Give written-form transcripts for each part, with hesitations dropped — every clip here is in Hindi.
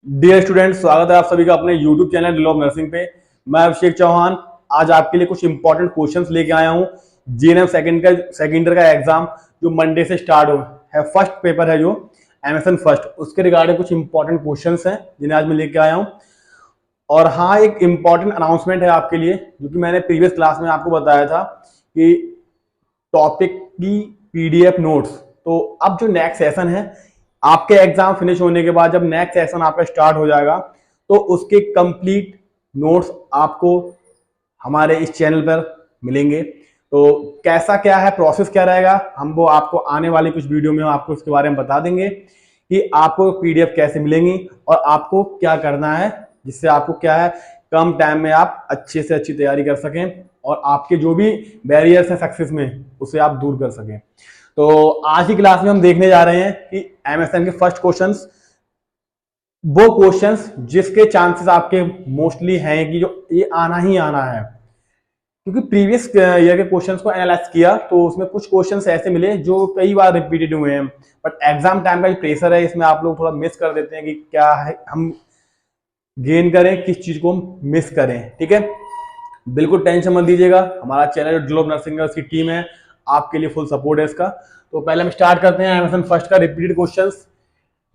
डियर स्टूडेंट, स्वागत है आप सभी का अपने YouTube channel drill of nursing पे। मैं अभिषेक चौहान आज आपके लिए कुछ इंपॉर्टेंट क्वेश्चंस लेके आया हूँ। जीएनएम सेकेंडर का एग्जाम जो मंडे से स्टार्ट हो है, फर्स्ट पेपर है जो एमएसएन फर्स्ट, उसके रिगार्डिंग कुछ इंपॉर्टेंट क्वेश्चंस हैं जिन्हें आज मैं लेके आया हूँ। और हाँ, एक इंपॉर्टेंट अनाउंसमेंट है आपके लिए, जो कि मैंने प्रीवियस क्लास में आपको बताया था कि टॉपिक की पीडीएफ नोट्स। तो अब जो नेक्स्ट सेशन है आपके एग्जाम फिनिश होने के बाद, जब नेक्स्ट सेशन आपका स्टार्ट हो जाएगा तो उसके कंप्लीट नोट्स आपको हमारे इस चैनल पर मिलेंगे। तो कैसा क्या है, प्रोसेस क्या रहेगा, हम वो आपको आने वाली कुछ वीडियो में आपको इसके बारे में बता देंगे कि आपको पीडीएफ कैसे मिलेंगी और आपको क्या करना है, जिससे आपको क्या है कम टाइम में आप अच्छे से अच्छी तैयारी कर सकें और आपके जो भी बैरियर्स हैं सक्सेस में उसे आप दूर कर सकें। तो आज की क्लास में हम देखने जा रहे हैं कि एमएसएन के फर्स्ट क्वेश्चंस, वो क्वेश्चंस जिसके चांसेस आपके मोस्टली हैं कि जो ये आना ही आना है, क्योंकि प्रीवियस ईयर के क्वेश्चंस को एनालाइज किया तो उसमें कुछ क्वेश्चंस ऐसे मिले जो कई बार रिपीटेड हुए हैं। बट एग्जाम टाइम का जो प्रेशर है, इसमें आप लोग थोड़ा मिस कर देते हैं कि क्या है हम गेन करें, किस चीज को हम मिस करें। ठीक है, बिल्कुल टेंशन मत दीजिएगा, हमारा चैनल ड्रिल ऑफ नर्सिंग का, उसकी टीम है, आपके लिए फुल सपोर्ट है इसका। तो पहले हम स्टार्ट करते हैं एमएसएन फर्स्ट का repeated questions.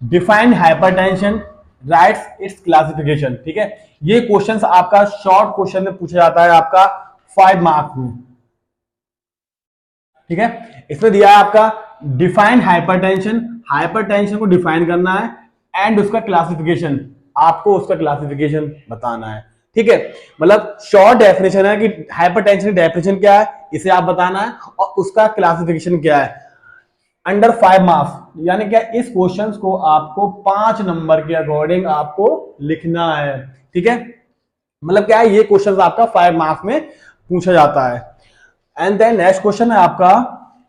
Defined hypertension, rights it's classification. ठीक है, ये क्वेश्चंस आपका शॉर्ट क्वेश्चन में पूछा जाता है आपका 5 मार्क्स में। ठीक है, इसमें दिया है आपका डिफाइंड हाइपरटेंशन, हाइपरटेंशन को डिफाइन करना है एंड उसका क्लासिफिकेशन, आपको उसका क्लासिफिकेशन बताना है। ठीक है, मतलब शॉर्ट डेफिनेशन है कि हाइपरटेंशन की डेफिनेशन क्या है, इसे आप बताना है और उसका क्लासिफिकेशन क्या है। अंडर 5 मार्क्स, यानी क्या इस क्वेश्चंस को आपको 5 नंबर के अकॉर्डिंग आपको लिखना है। ठीक है, मतलब क्या है, ये क्वेश्चंस आपका 5 मार्क्स में पूछा जाता है। एंड देन नेक्स्ट क्वेश्चन है आपका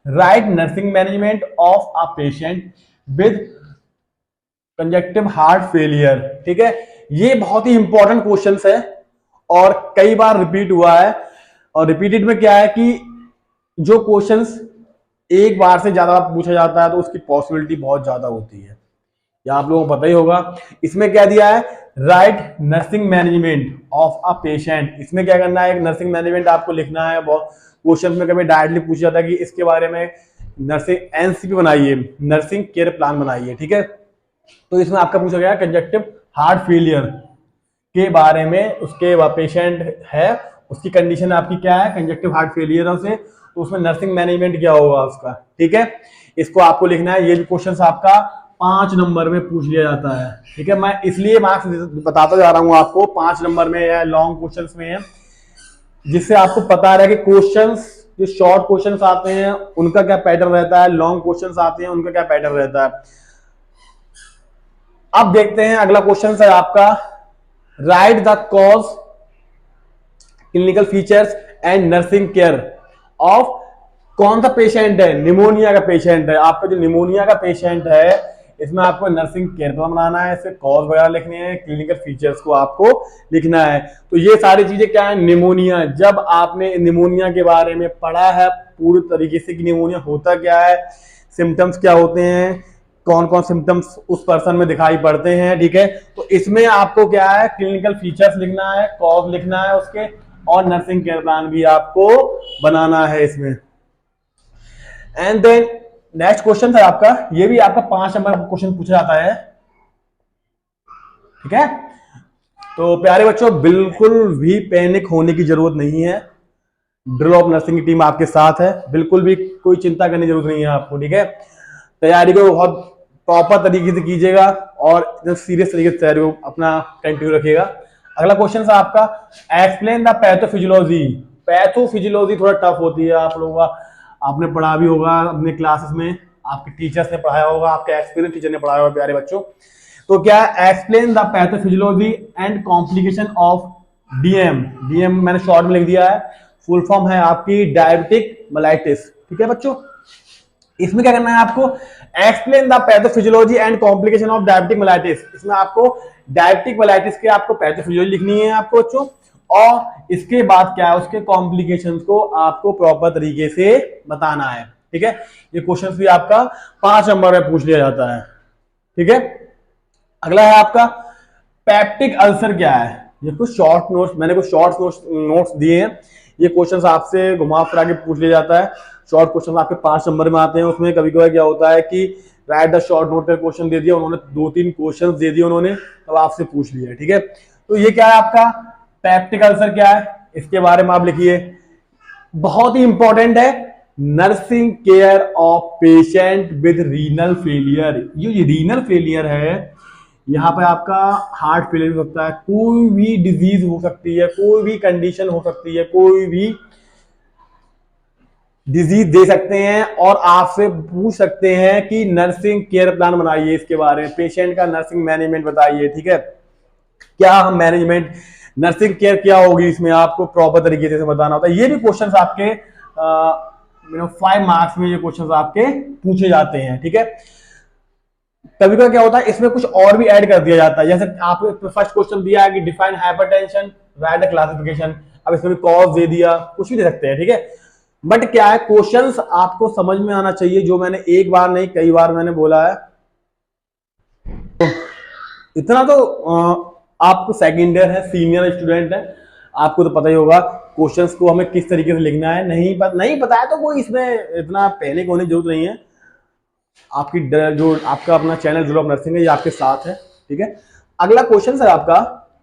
right nursing management of a patient with conjunctive heart failure. ठीक है, ये बहुत ही इंपॉर्टेंट क्वेश्चंस है और कई बार रिपीट हुआ है। और रिपीटेड में क्या है कि जो क्वेश्चंस एक बार से ज्यादा पूछा जाता है तो उसकी पॉसिबिलिटी बहुत ज्यादा होती है, या आप लोगों को पता ही होगा। इसमें क्या दिया है, right nursing management of a patient. इसमें क्या करना है, एक नर्सिंग मैनेजमेंट आपको लिखना है। बहुत क्वेश्चन में कभी डायरेक्टली पूछा जाता है कि इसके बारे में नर्सिंग एनसीपी बनाइए, नर्सिंग केयर प्लान बनाइए। ठीक है, तो इसमें आपका पूछा गया कंजक्टिव हार्ट फेलियर के बारे में, उसके पेशेंट है, उसकी कंडीशन आपकी क्या है, कंजक्टिव हार्ट फेलियर है उसे, तो उसमें नर्सिंग मैनेजमेंट क्या होगा उसका। ठीक है, इसको आपको लिखना है। ये भी क्वेश्चन आपका 5 नंबर में पूछ लिया जाता है। ठीक है, मैं इसलिए मार्क्स बताता जा रहा हूं आपको, 5 नंबर में है, लॉन्ग क्वेश्चन में है, जिससे आपको पता रहा है कि क्वेश्चंस जो शॉर्ट क्वेश्चंस आते हैं उनका क्या पैटर्न रहता है, लॉन्ग क्वेश्चंस आते हैं उनका क्या पैटर्न रहता है। अब देखते हैं अगला क्वेश्चन है आपका right the cause, clinical features and nursing care of, कौन सा पेशेंट है, निमोनिया का पेशेंट है। आपका जो निमोनिया का पेशेंट है इसमें आपको नर्सिंग केयर प्लान बनाना है, इससे कॉज वगैरह लिखने हैं, क्लिनिकल फीचर्स को आपको लिखना है। तो ये सारी चीजें क्या है, निमोनिया, जब आपने निमोनिया के बारे में पढ़ा है पूरी तरीके से कि निमोनिया होता क्या है, सिम्टम्स क्या होते हैं, कौन कौन सिम्टम्स उस पर्सन में दिखाई पड़ते हैं। ठीक है, तो इसमें आपको क्या है, क्लिनिकल फीचर्स लिखना है, कॉज लिखना है उसके, और नर्सिंग केयर प्लान भी आपको बनाना है इसमें। एंड देन नेक्स्ट क्वेश्चन है आपका, ये भी आपका 5 नंबर क्वेश्चन पूछा जाता है। ठीक है, तो प्यारे बच्चों बिल्कुल भी पैनिक होने की जरूरत नहीं है, ड्रिल ऑफ नर्सिंग की टीम आपके साथ है, बिल्कुल भी कोई चिंता करने की जरूरत नहीं है आपको। ठीक है, तैयारी को बहुत प्रॉपर तरीके से कीजिएगा और सीरियस तरीके से तैयारी को अपना कंटिन्यू रखिएगा। अगला क्वेश्चन है आपका एक्सप्लेन द पैथोफिजियोलॉजी। पैथोफिजियोलॉजी थोड़ा टफ होती है, आप लोगों का आपने पढ़ा भी होगा अपने क्लासेस में, आपके टीचर्स ने पढ़ाया होगा, आपके एक्सपीरियंस टीचर ने पढ़ाया होगा प्यारे बच्चों। तो क्या explain the pathophysiology and complication of DM. DM मैंने शॉर्ट में लिख दिया है, फुल फॉर्म है आपकी डायबिटिक मेलाइटिस। ठीक है बच्चों, इसमें क्या करना है आपको, explain the pathophysiology and complication of diabetic mellitus. इसमें आपको डायबिटिक मेलाइटिस के आपको पैथोफिजियोलॉजी लिखनी है आपको बच्चों, और इसके बाद क्या है उसके कॉम्प्लिकेशंस को आपको प्रॉपर तरीके से बताना है। ठीक है, ये क्वेश्चंस भी आपका 5 नंबर में पूछ लिया जाता है। ठीक है, अगला है आपका पेप्टिक अल्सर क्या है? ये कुछ शॉर्ट नोट्स, मैंने कुछ शॉर्ट नोट्स दिए हैं। ये क्वेश्चंस आपसे घुमा फिरा के पूछ लिया जाता है। शॉर्ट क्वेश्चन आपके 5 नंबर में आते हैं। उसमें कभी कभी क्या होता है कि राइट द शॉर्ट नोट का क्वेश्चन दे दिया उन्होंने, 2-3 क्वेश्चन दे दिए उन्होंने, तब आपसे पूछ लिया, ठीक है। तो ये क्या है आपका पेप्टिक अल्सर क्या है, इसके बारे में आप लिखिए। बहुत ही इंपॉर्टेंट है, nursing care of patient with renal failure. ये रीनल फेलियर है, यहाँ पे आपका हार्ट फेलियर हो सकता है, कोई भी डिजीज हो सकती है, कोई भी कंडीशन हो सकती है, कोई भी डिजीज दे सकते हैं और आपसे पूछ सकते हैं कि नर्सिंग केयर प्लान बनाइए, इसके बारे में पेशेंट का नर्सिंग मैनेजमेंट बताइए, ठीक है। क्या हम मैनेजमेंट नर्सिंग केयर क्या होगी, इसमें आपको प्रॉपर तरीके से बताना होता है। ये भी क्वेश्चंस आपके 5 मार्क्स में ये क्वेश्चंस आपके पूछे जाते हैं, ठीक है। कभी कभी क्या होता है इसमें कुछ और भी ऐड कर दिया जाता है, जैसे आपको फर्स्ट क्वेश्चन दिया है कि define hypertension, right the classification. अब इसमें भी कॉज दे दिया, कुछ भी दे सकते हैं, ठीक है। बट क्या है, क्वेश्चंस आपको समझ में आना चाहिए, जो मैंने एक बार नहीं कई बार मैंने बोला है। इतना तो आपको सेकंड ईयर है, सीनियर स्टूडेंट है, आपको तो पता ही होगा क्वेश्चंस को हमें किस तरीके से लिखना है। नहीं पता है तो कोई इसमें इतना पैनिक होने की जरूरत नहीं है। आपकी जो आपका अपना चैनल ड्रिल ऑफ नर्सिंग है, ये आपके साथ है, ठीक है। अगला क्वेश्चन है आपका,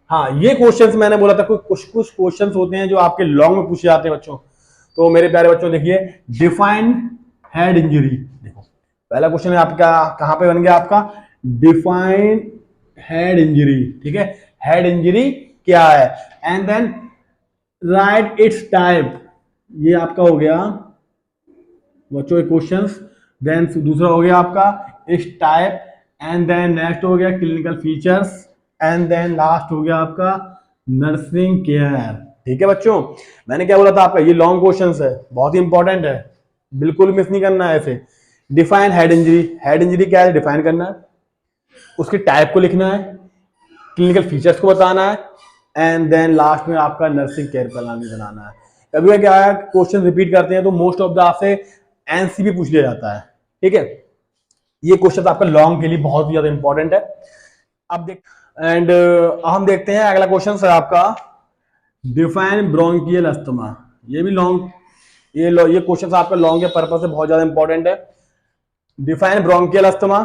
हाँ ये क्वेश्चंस मैंने बोला था कुछ क्वेश्चंस होते हैं जो आपके लॉन्ग में पूछे जाते हैं बच्चों। तो मेरे प्यारे बच्चों देखिए, डिफाइन हेड इंजरी। देखो पहला क्वेश्चन है आपका, कहां पे बन गया आपका, डिफाइन हेड इंजरी, ठीक है। हेड इंजरी क्या है, and then write its type. ये आपका हो गया बच्चों क्वेश्चंस। देन दूसरा हो गया आपका इस टाइप, एंड देन नेक्स्ट हो गया clinical features, and then last हो गया आपका नर्सिंग केयर, ठीक है बच्चों। मैंने क्या बोला था आपका, ये लॉन्ग क्वेश्चंस है, बहुत ही इंपॉर्टेंट है, बिल्कुल मिस नहीं करना है ऐसे। Define head injury, head injury क्या है डिफाइन करना है, उसके टाइप को लिखना है, क्लिनिकल फीचर्स को बताना है, एंड देन लास्ट में आपका नर्सिंग केयर प्लान भी बनाना है। कभी क्या है क्वेश्चन रिपीट करते हैं तो मोस्ट ऑफ द आपसे एनसीबी पूछ लिया जाता है, ठीक है। ये क्वेश्चन आपका लॉन्ग के लिए बहुत ही ज्यादा इंपॉर्टेंट है। अब देख एंड हम देखते हैं अगला क्वेश्चन है आपका, डिफाइन ब्रोंकियल अस्थमा। ये भी लॉन्ग, ये क्वेश्चन आपका लॉन्ग के पर्पज से बहुत ज्यादा इंपॉर्टेंट है। Define bronchial asthma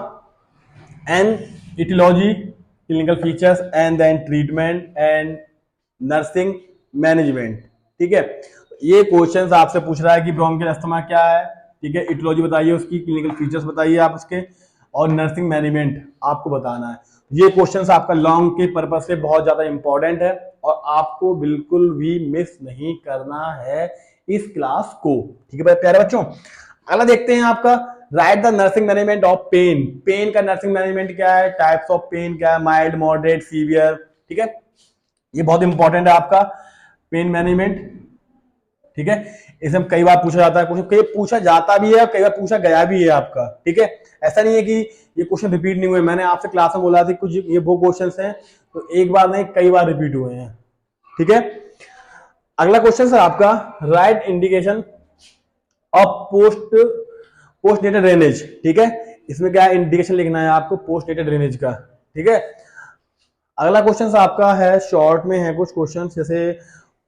and etiology, clinical features, and then treatment and nursing management, ठीक है। ये क्वेश्चंस आपसे पूछ रहा है कि ब्रोंकियल अस्थमा क्या है, ठीक है, इटियोलॉजी बताइए उसकी, क्लिनिकल फीचर्स बताइए आप उसके, और नर्सिंग मैनेजमेंट आपको बताना है। ये क्वेश्चंस आपका लॉन्ग के पर्पज से बहुत ज्यादा इंपॉर्टेंट है और आपको बिल्कुल भी मिस नहीं करना है इस क्लास को, ठीक है प्यारे बच्चों। अगला देखते हैं आपका, right the nursing management of pain. Pain का नर्सिंग मैनेजमेंट क्या है, टाइप्स ऑफ पेन क्या है, माइल्ड, मॉडरेट, सीवियर, ठीक है। ये बहुत इंपॉर्टेंट है आपका पेन मैनेजमेंट, ठीक है। इसमें कई बार पूछा जाता है, कई पूछा जाता भी है, कई बार पूछा गया भी है आपका, ठीक है। ऐसा नहीं है कि ये क्वेश्चन रिपीट नहीं हुए, मैंने आपसे क्लास में बोला था कुछ ये वो क्वेश्चंस हैं तो एक बार नहीं कई बार रिपीट हुए हैं, ठीक है। अगला क्वेश्चन है आपका, right indication of post dated drainage, ठीक है। इसमें क्या है इंडिकेशन लिखना है आपको पोस्ट डेटेड ड्रेनेज का, ठीक है। अगला क्वेश्चन आपका है शॉर्ट में है कुछ क्वेश्चन, जैसे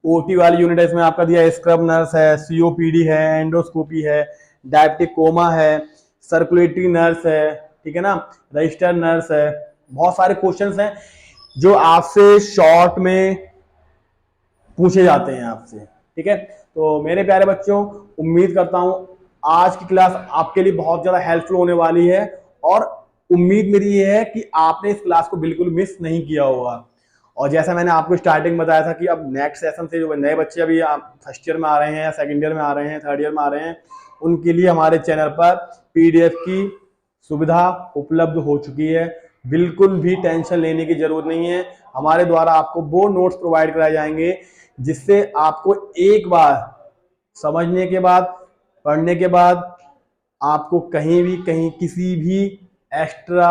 ओटी वाली यूनिट है, इसमें आपका दिया है स्क्रब नर्स है, सीओपीडी है, एंडोस्कोपी है, डायबिटिक कोमा है, सर्कुलेटरी नर्स है, ठीक है ना, रजिस्टर नर्स है। बहुत सारे क्वेश्चंस हैं जो आपसे शॉर्ट में पूछे जाते हैं आपसे, ठीक है। तो मेरे प्यारे बच्चों, उम्मीद करता हूं आज की क्लास आपके लिए बहुत ज्यादा हेल्पफुल होने वाली है और उम्मीद मेरी ये है कि आपने इस क्लास को बिल्कुल मिस नहीं किया होगा। और जैसा मैंने आपको स्टार्टिंग बताया था कि अब नेक्स्ट सेशन से जो नए बच्चे अभी फर्स्ट ईयर में आ रहे हैं, सेकंड ईयर में आ रहे हैं, थर्ड ईयर में आ रहे हैं, उनके लिए हमारे चैनल पर पीडीएफ की सुविधा उपलब्ध हो चुकी है। बिल्कुल भी टेंशन लेने की जरूरत नहीं है, हमारे द्वारा आपको वो नोट्स प्रोवाइड कराए जाएंगे जिससे आपको एक बार समझने के बाद, पढ़ने के बाद आपको कहीं किसी भी एक्स्ट्रा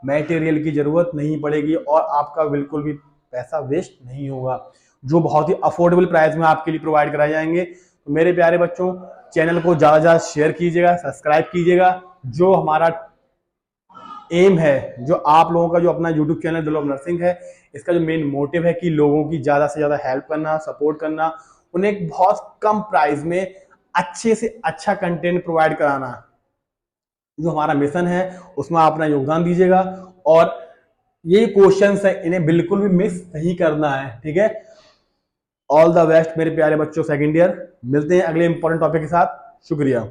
मटेरियल की जरूरत नहीं पड़ेगी और आपका बिल्कुल भी पैसा वेस्ट नहीं होगा, जो बहुत ही अफोर्डेबल प्राइस में आपके लिए प्रोवाइड कराए जाएंगे। तो मेरे प्यारे बच्चों, चैनल को ज्यादा शेयर कीजिएगा, सब्सक्राइब कीजिएगा। जो हमारा एम है, जो आप लोगों का जो अपना यूट्यूब चैनल दिल ऑफ नर्सिंग है, इसका जो मेन मोटिव है कि लोगों की ज़्यादा से ज़्यादा हेल्प करना, सपोर्ट करना, उन्हें एक बहुत कम प्राइस में अच्छे से अच्छा कंटेंट प्रोवाइड कराना। जो हमारा मिशन है उसमें आप अपना योगदान दीजिएगा, और ये क्वेश्चंस है इन्हें बिल्कुल भी मिस नहीं करना है, ठीक है। ऑल द बेस्ट मेरे प्यारे बच्चों सेकंड ईयर। मिलते हैं अगले इंपॉर्टेंट टॉपिक के साथ। शुक्रिया।